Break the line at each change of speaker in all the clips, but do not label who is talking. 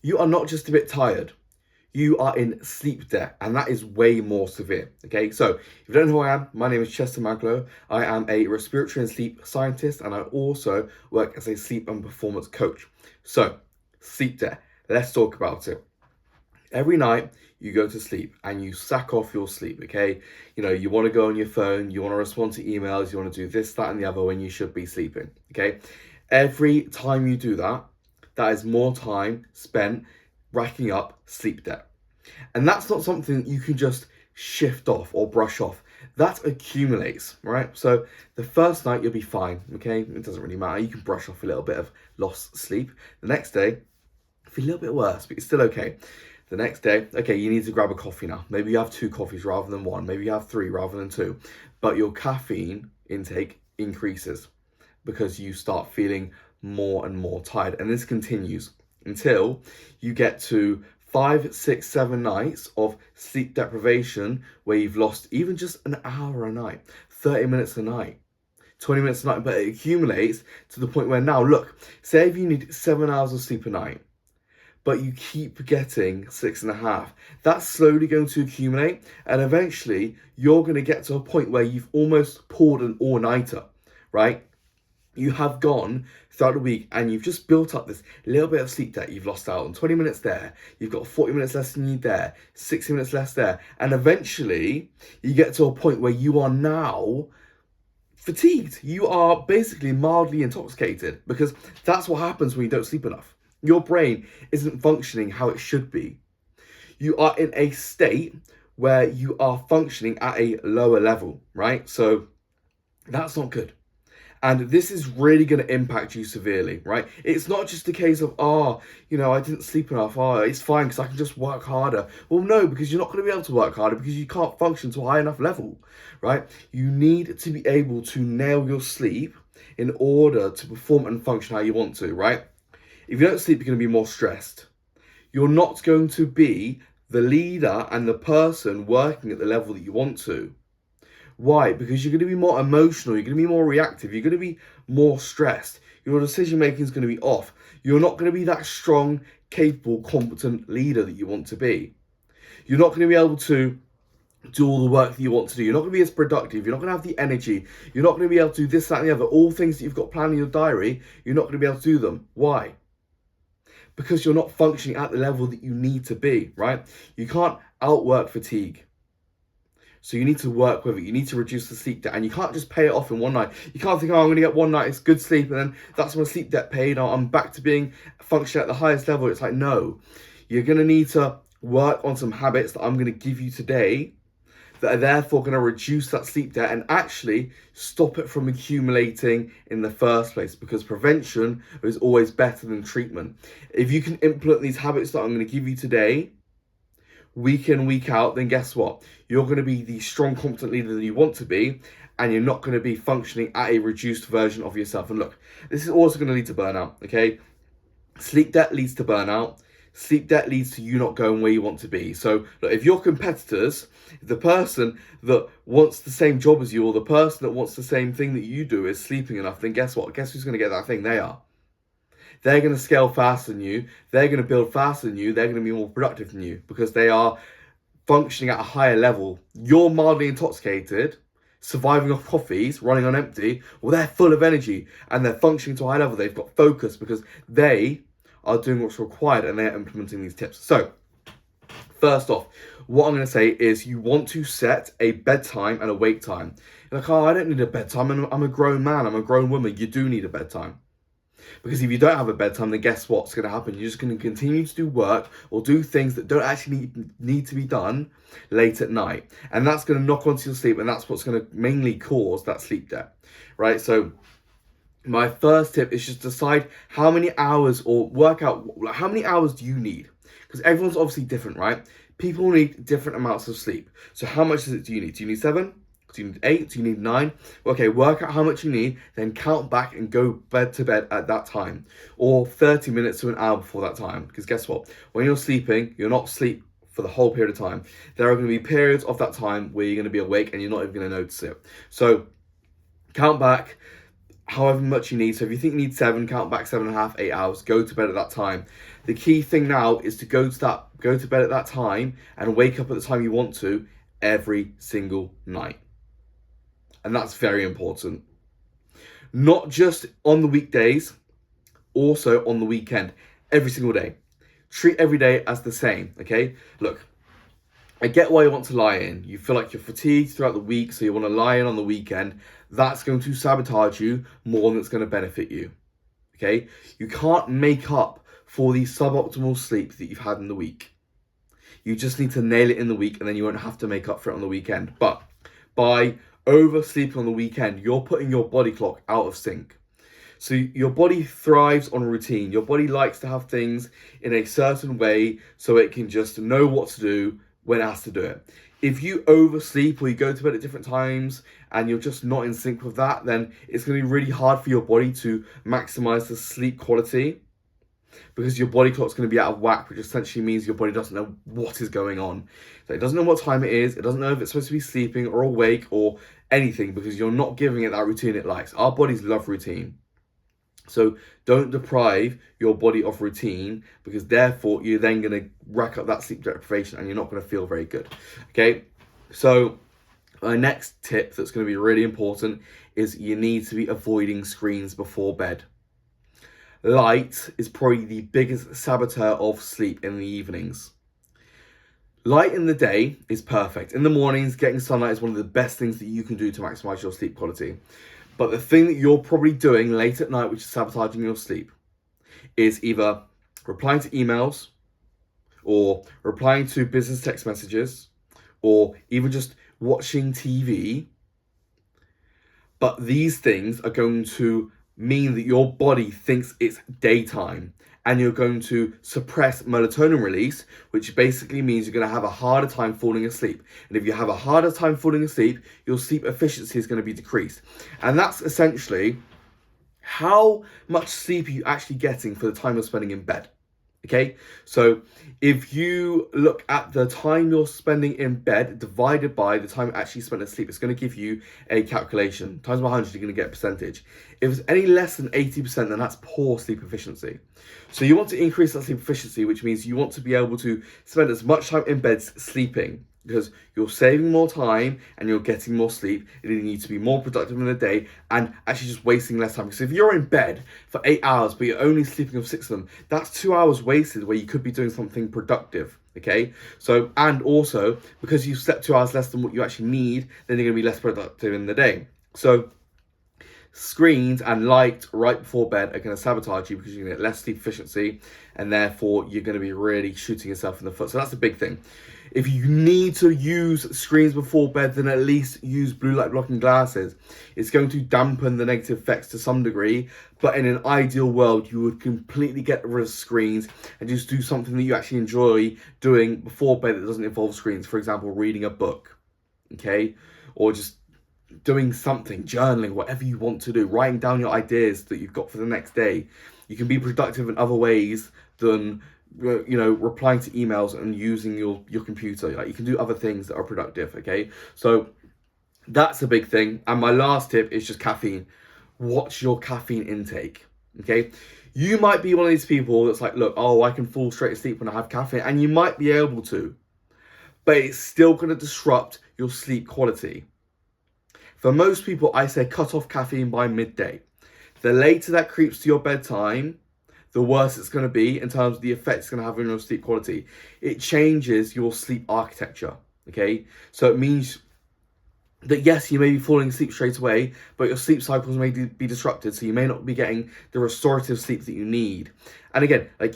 you are not just a bit tired. You are in sleep debt, and that is way more severe. Okay, so if you don't know who I am, my name is Chester Maglow. I am a respiratory and sleep scientist, and I also work as a sleep and performance coach. So, sleep debt, let's talk about it. Every night you go to sleep and you sack off your sleep, okay? You want to go on your phone, you want to respond to emails, you want to do this, that, and the other when you should be sleeping, okay? Every time you do that, that is more time spent racking up sleep debt. And that's not something you can just shift off or brush off. That accumulates, right? So the first night you'll be fine, okay? It doesn't really matter. You can brush off a little bit of lost sleep. The next day, feel a little bit worse, but it's still okay. The next day, okay, you need to grab a coffee now. Maybe you have 2 coffees rather than one. Maybe you have 3 rather than 2. But your caffeine intake increases because you start feeling more and more tired. And this continues until you get to 5, 6, 7 nights of sleep deprivation where you've lost even just an hour a night, 30 minutes a night, 20 minutes a night, but it accumulates to the point where now, look, say if you need 7 hours of sleep a night, but you keep getting 6.5, that's slowly going to accumulate, and eventually you're going to get to a point where you've almost pulled an all-nighter, right? You have gone throughout the week and you've just built up this little bit of sleep debt. You've lost out on 20 minutes there, you've got 40 minutes less than you need there, 60 minutes less there, and eventually you get to a point where you are now fatigued. You are basically mildly intoxicated, because that's what happens when you don't sleep enough. Your brain isn't functioning how it should be. You are in a state where you are functioning at a lower level, right? So that's not good. And this is really going to impact you severely, right? It's not just a case of, I didn't sleep enough. It's fine because I can just work harder. Well, no, because you're not going to be able to work harder because you can't function to a high enough level, right? You need to be able to nail your sleep in order to perform and function how you want to, right? If you don't sleep, you're going to be more stressed. You're not going to be the leader and the person working at the level that you want to. Why? Because you're going to be more emotional, you're going to be more reactive, you're going to be more stressed. Your decision making is going to be off. You're not going to be that strong, capable, competent leader that you want to be. You're not going to be able to do all the work that you want to do. You're not going to be as productive. You're not going to have the energy. You're not going to be able to do this, that, and the other. All things that you've got planned in your diary, you're not going to be able to do them. Why? Because you're not functioning at the level that you need to be, right? You can't outwork fatigue. So you need to work with it. You need to reduce the sleep debt, and you can't just pay it off in one night. You can't think, I'm going to get one night's good sleep, and then that's my sleep debt paid. I'm back to being functioning at the highest level. It's like, no, you're going to need to work on some habits that I'm going to give you today that are therefore going to reduce that sleep debt and actually stop it from accumulating in the first place, because prevention is always better than treatment. If you can implement these habits that I'm going to give you today, week in, week out, then guess what? You're going to be the strong, competent leader that you want to be, and you're not going to be functioning at a reduced version of yourself. And look, this is also going to lead to burnout, okay? Sleep debt leads to burnout. Sleep debt leads to you not going where you want to be. So look, if your competitors, the person that wants the same job as you, or the person that wants the same thing that you do is sleeping enough, then guess what? Guess who's going to get that thing? They are. They're going to scale faster than you. They're going to build faster than you. They're going to be more productive than you because they are functioning at a higher level. You're mildly intoxicated, surviving off coffees, running on empty. Well, they're full of energy and they're functioning to a high level. They've got focus because they are doing what's required and they're implementing these tips. So, first off, what I'm going to say is you want to set a bedtime and a wake time. You're like, I don't need a bedtime. I'm a grown man. I'm a grown woman. You do need a bedtime. Because if you don't have a bedtime, then guess what's going to happen? You're just going to continue to do work or do things that don't actually need to be done late at night. And that's going to knock onto your sleep, and that's what's going to mainly cause that sleep debt, right? So my first tip is just decide how many hours, or work out how many hours do you need? Because everyone's obviously different, right? People need different amounts of sleep. So how much do you need? Do you need 7? Do you need 8? Do you need 9? Okay, work out how much you need, then count back and go to bed at that time. Or 30 minutes to an hour before that time. Because guess what? When you're sleeping, you're not asleep for the whole period of time. There are going to be periods of that time where you're going to be awake and you're not even going to notice it. So count back. however much you need. So if you think you need 7, count back 7.5, 8 hours, go to bed at that time. The key thing now is to go to bed at that time and wake up at the time you want to every single night. And that's very important. Not just on the weekdays, also on the weekend, every single day. Treat every day as the same, okay? Look, I get why you want to lie in. You feel like you're fatigued throughout the week, so you want to lie in on the weekend. That's going to sabotage you more than it's going to benefit you, okay? You can't make up for the suboptimal sleep that you've had in the week. You just need to nail it in the week, and then you won't have to make up for it on the weekend. But by oversleeping on the weekend, you're putting your body clock out of sync. So your body thrives on routine. Your body likes to have things in a certain way so it can just know what to do when it has to do it. If you oversleep or you go to bed at different times and you're just not in sync with that, then it's going to be really hard for your body to maximize the sleep quality, because your body clock's going to be out of whack, which essentially means your body doesn't know what is going on. So it doesn't know what time it is. It doesn't know if it's supposed to be sleeping or awake or anything, because you're not giving it that routine it likes. Our bodies love routine. So don't deprive your body of routine, because therefore you're then going to rack up that sleep deprivation and you're not going to feel very good. Okay, so my next tip that's going to be really important is you need to be avoiding screens before bed. Light is probably the biggest saboteur of sleep in the evenings. Light in the day is perfect. In the mornings, getting sunlight is one of the best things that you can do to maximize your sleep quality. But the thing that you're probably doing late at night, which is sabotaging your sleep, is either replying to emails, or replying to business text messages, or even just watching TV. But these things are going to mean that your body thinks it's daytime, and you're going to suppress melatonin release, which basically means you're going to have a harder time falling asleep. And if you have a harder time falling asleep, your sleep efficiency is going to be decreased. And that's essentially how much sleep are you actually getting for the time you're spending in bed. Okay, so if you look at the time you're spending in bed divided by the time you actually spent asleep, it's going to give you a calculation. Times by 100, you're going to get a percentage. If it's any less than 80%, then that's poor sleep efficiency. So you want to increase that sleep efficiency, which means you want to be able to spend as much time in bed sleeping, because you're saving more time and you're getting more sleep, and you need to be more productive in the day and actually just wasting less time. Because if you're in bed for 8 hours but you're only sleeping of 6 of them, that's 2 hours wasted where you could be doing something productive. Okay, so, and also because you've slept 2 hours less than what you actually need, then you're going to be less productive in the day. So screens and light right before bed are going to sabotage you, because you're going to get less sleep efficiency, and therefore you're going to be really shooting yourself in the foot. So that's the big thing. If you need to use screens before bed, then at least use blue light blocking glasses. It's going to dampen the negative effects to some degree, but in an ideal world, you would completely get rid of screens and just do something that you actually enjoy doing before bed that doesn't involve screens. For example, reading a book, okay? Or just doing something, journaling, whatever you want to do, writing down your ideas that you've got for the next day. You can be productive in other ways than, you know, replying to emails and using your computer. Like, you can do other things that are productive. Okay, so that's a big thing. And my last tip is just caffeine. Watch your caffeine intake. Okay, you might be one of these people that's like, look, oh, I can fall straight asleep when I have caffeine, and you might be able to, but it's still going to disrupt your sleep quality. For most people, I say cut off caffeine by midday. The later that creeps to your bedtime, the worse it's going to be in terms of the effect it's going to have on your sleep quality. It changes your sleep architecture, okay? So it means that, yes, you may be falling asleep straight away, but your sleep cycles may be disrupted, so you may not be getting the restorative sleep that you need. And again, like,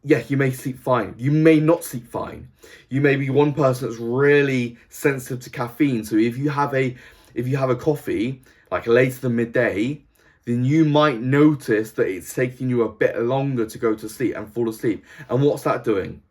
yeah, you may sleep fine. You may not sleep fine. You may be one person that's really sensitive to caffeine. So if you have a coffee, like later than midday, then you might notice that it's taking you a bit longer to go to sleep and fall asleep. And what's that doing?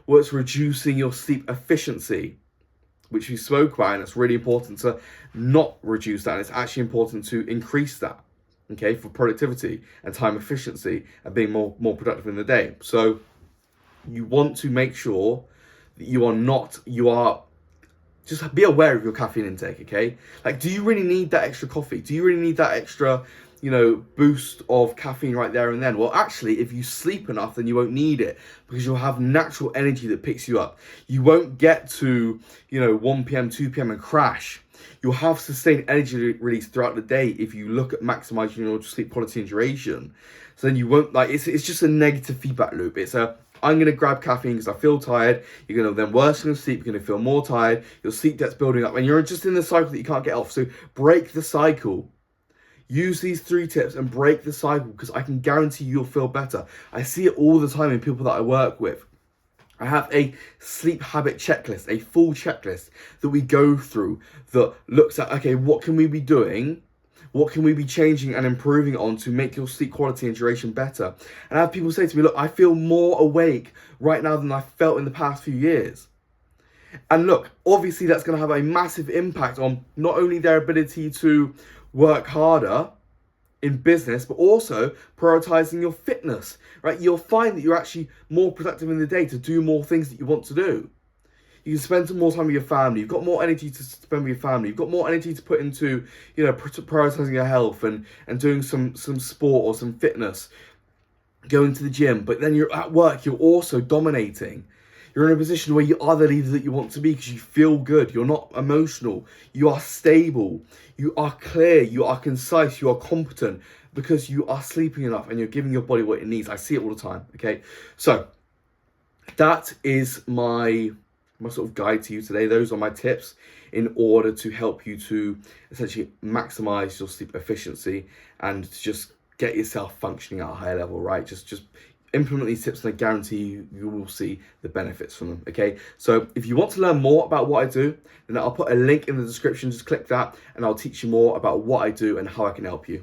Well, it's reducing your sleep efficiency, which we spoke about, and it's really important to not reduce that. And it's actually important to increase that, okay, for productivity and time efficiency and being more productive in the day. So you want to make sure that you are just be aware of your caffeine intake, okay? Like, do you really need that extra coffee? Do you really need that extra boost of caffeine right there and then. Well, actually, if you sleep enough, then you won't need it because you'll have natural energy that picks you up. You won't get to, 1 p.m., 2 p.m. and crash. You'll have sustained energy release throughout the day if you look at maximizing your sleep quality and duration. So then you won't, it's just a negative feedback loop. I'm going to grab caffeine because I feel tired. You're going to then worsen your sleep. You're going to feel more tired. Your sleep debt's building up and you're just in the cycle that you can't get off. So break the cycle. Use these 3 tips and break the cycle because I can guarantee you'll feel better. I see it all the time in people that I work with. I have a sleep habit checklist, a full checklist that we go through that looks at, okay, what can we be doing? What can we be changing and improving on to make your sleep quality and duration better? And I have people say to me, look, I feel more awake right now than I felt in the past few years. And look, obviously that's going to have a massive impact on not only their ability to work harder in business, but also prioritizing your fitness, right? You'll find that you're actually more productive in the day to do more things that you want to do. You can spend some more time with your family. You've got more energy to spend with your family. You've got more energy to put into, prioritizing your health and doing some sport or some fitness, going to the gym. But then you're at work, you're also dominating. You're in a position where you are the leader that you want to be because you feel good. You're not emotional. You are stable. You are clear. You are concise. You are competent because you are sleeping enough and you're giving your body what it needs. I see it all the time. Okay. So that is my sort of guide to you today. Those are my tips in order to help you to essentially maximize your sleep efficiency and to just get yourself functioning at a higher level, right? Just implement these tips and I guarantee you will see the benefits from them, okay? So if you want to learn more about what I do, then I'll put a link in the description. Just click that and I'll teach you more about what I do and how I can help you.